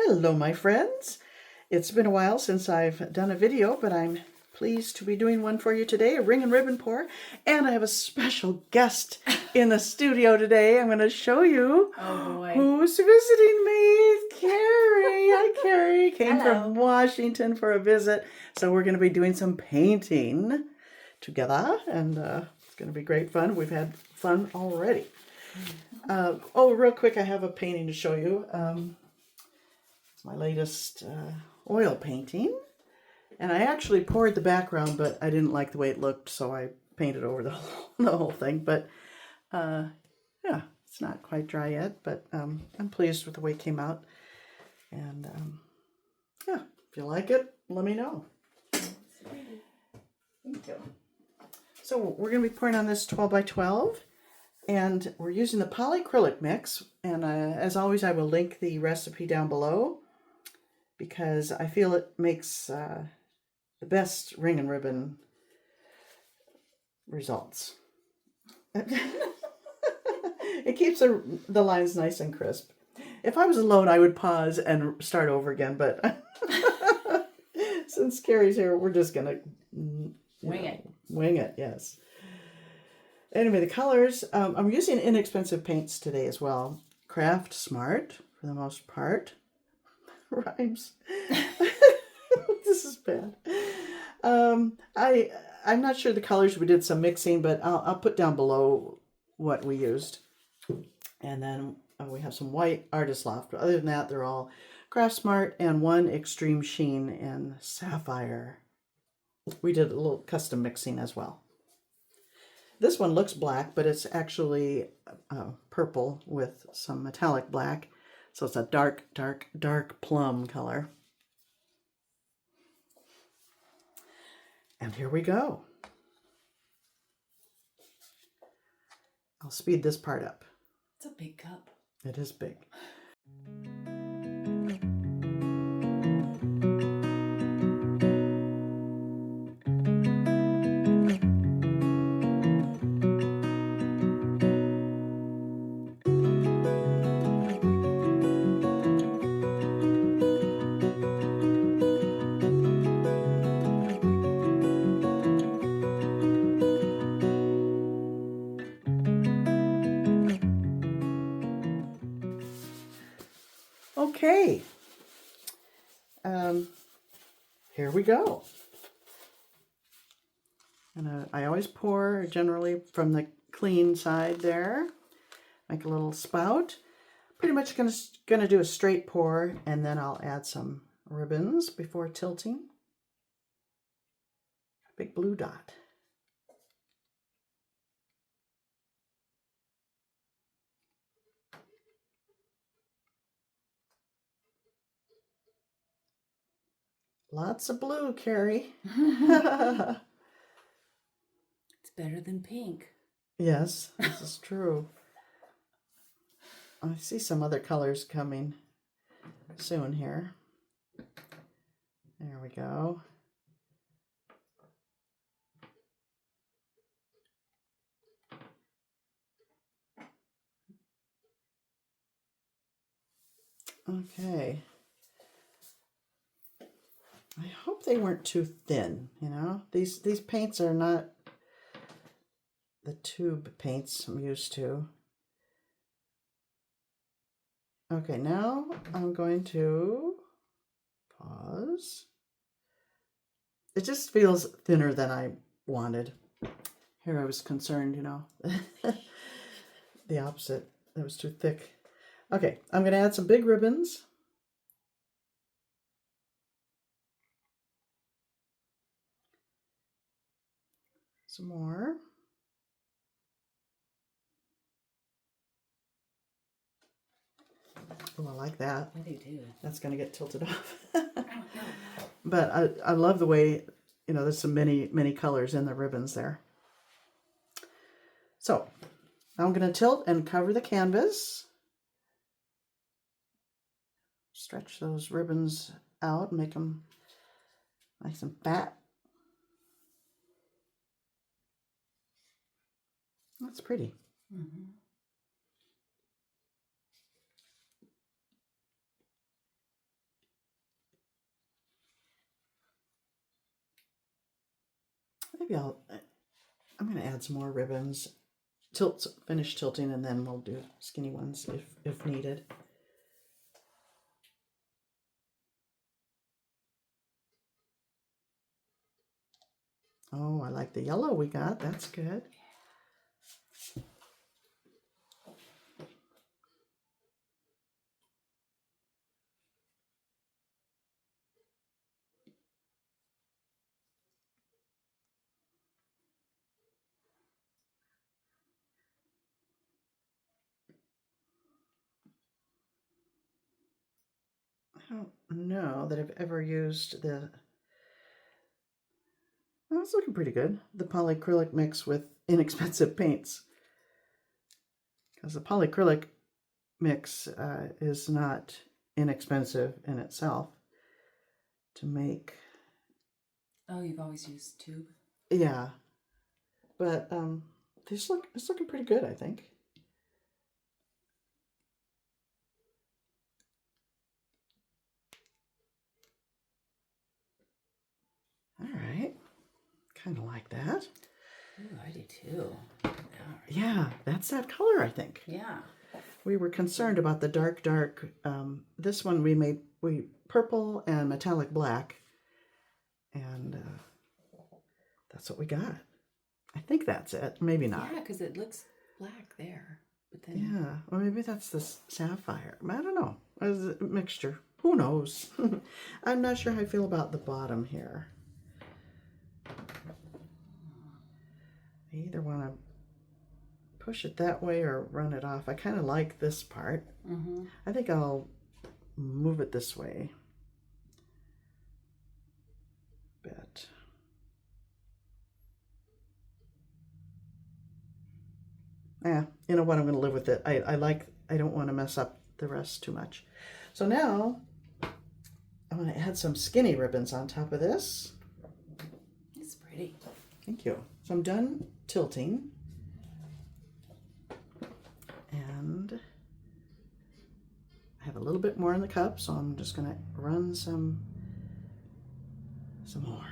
Hello, my friends. It's been a while since I've done a video, but I'm pleased to be doing one for you today, a ring and ribbon pour. And I have a special guest in the studio today. I'm going to show you who's visiting me. Carrie. Hi, Carrie. Came from Washington for a visit. So we're going to be doing some painting together, and it's going to be great fun. We've had fun already. Real quick, I have a painting to show you. It's my latest oil painting. And I actually poured the background, but I didn't like the way it looked, so I painted over the whole thing. But yeah, it's not quite dry yet, but I'm pleased with the way it came out. And yeah, if you like it, let me know. Thank you. So we're going to be pouring on this 12 by 12. And we're using the Polycrylic mix. And as always, I will link the recipe down below, because I feel it makes the best ring and ribbon results. It keeps the lines nice and crisp. If I was alone, I would pause and start over again, but since Carrie's here, we're just going to wing it, yes. Anyway, the colors, I'm using inexpensive paints today as well. Craft Smart, for the most part. Rhymes. This is bad. I'm not sure the colors. We did some mixing, but I'll put down below what we used. And then we have some white Artist Loft. But other than that, they're all Craft Smart and one Extreme Sheen in Sapphire. We did a little custom mixing as well. This one looks black, but it's actually purple with some metallic black. So it's a dark, dark, dark plum color. And here we go. I'll speed this part up. It's a big cup. It is big. Okay, here we go. And I always pour generally from the clean side there. Make a little spout. Pretty much gonna do a straight pour, and then I'll add some ribbons before tilting. A big blue dot. Lots of blue, Carrie. It's better than pink. Yes, this is true. I see some other colors coming soon here. There we go. Okay. I hope they weren't too thin, you know. These paints are not the tube paints I'm used to. Okay, now I'm going to pause. It just feels thinner than I wanted. Here I was concerned, you know, the opposite. It was too thick. Okay, I'm going to add some big ribbons. Some more. Oh, I like that. I do too. That's going to get tilted off. But I love the way, you know, there's some many colors in the ribbons there. So now I'm going to tilt and cover the canvas. Stretch those ribbons out, make them nice and fat. That's pretty. maybe I'm going to add some more ribbons. Finish tilting, and then we'll do skinny ones if needed. Oh, I like the yellow we got. That's good. I don't know that I've ever used the... Well, it's looking pretty good. The polycrylic mix with inexpensive paints. Because the polycrylic mix is not inexpensive in itself to make. Oh, you've always used tube? Yeah. But it's looking pretty good, I think. All right. Kind of like that. Ooh, I do too. Yeah, that's that color, I think. Yeah. We were concerned about the dark. This one we purple and metallic black. And that's what we got. I think that's it. Maybe not. Yeah, because it looks black there. But then... Yeah, or maybe that's the sapphire. I don't know. It's a mixture. Who knows? I'm not sure how I feel about the bottom here. I either want to push it that way or run it off. I kind of like this part. Mm-hmm. I think I'll move it this way a bit. Yeah, you know what? I'm going to live with it. I don't want to mess up the rest too much. So now I'm going to add some skinny ribbons on top of this. It's pretty. Thank you. So I'm done tilting. And I have a little bit more in the cup, so I'm just going to run some more.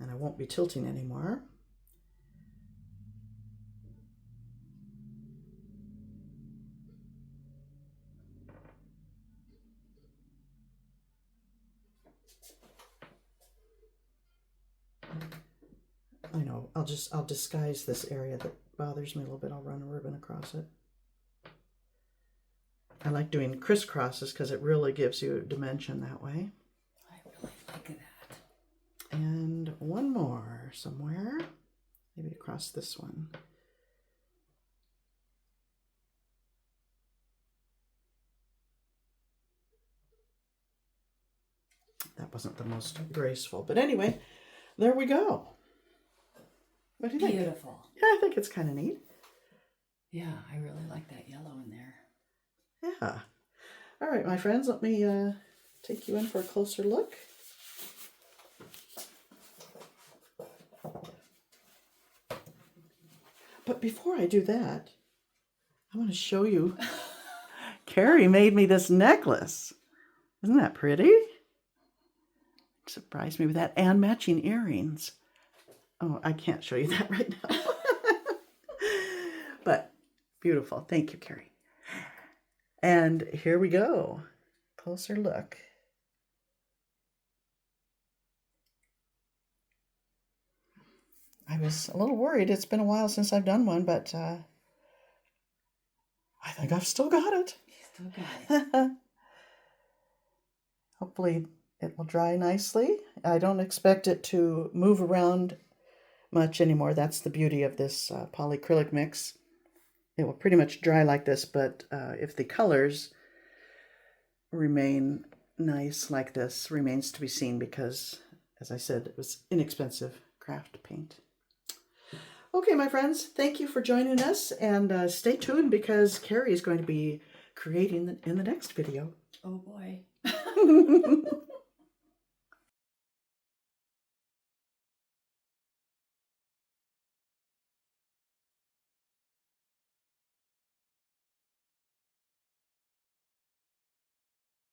And I won't be tilting anymore. I know, I'll disguise this area that bothers me a little bit. I'll run a ribbon across it. I like doing crisscrosses because it really gives you a dimension that way. I really like that. And one more somewhere, maybe across this one. That wasn't the most graceful, but anyway, there we go. What do you think? Beautiful. Yeah, I think it's kind of neat. Yeah, I really like that yellow in there. Yeah. All right, my friends, let me take you in for a closer look. But before I do that, I want to show you. Carrie made me this necklace. Isn't that pretty? Surprised me with that, and matching earrings. Oh, I can't show you that right now. But beautiful. Thank you, Carrie. And here we go. Closer look. I was a little worried. It's been a while since I've done one, but I think I've still got it. You still got it. Hopefully it will dry nicely. I don't expect it to move around much anymore. That's the beauty of this polycrylic mix. It will pretty much dry like this, but if the colors remain nice like this, remains to be seen because, as I said, it was inexpensive craft paint. Okay, my friends, thank you for joining us, and stay tuned because Carrie is going to be creating in the next video. Oh boy.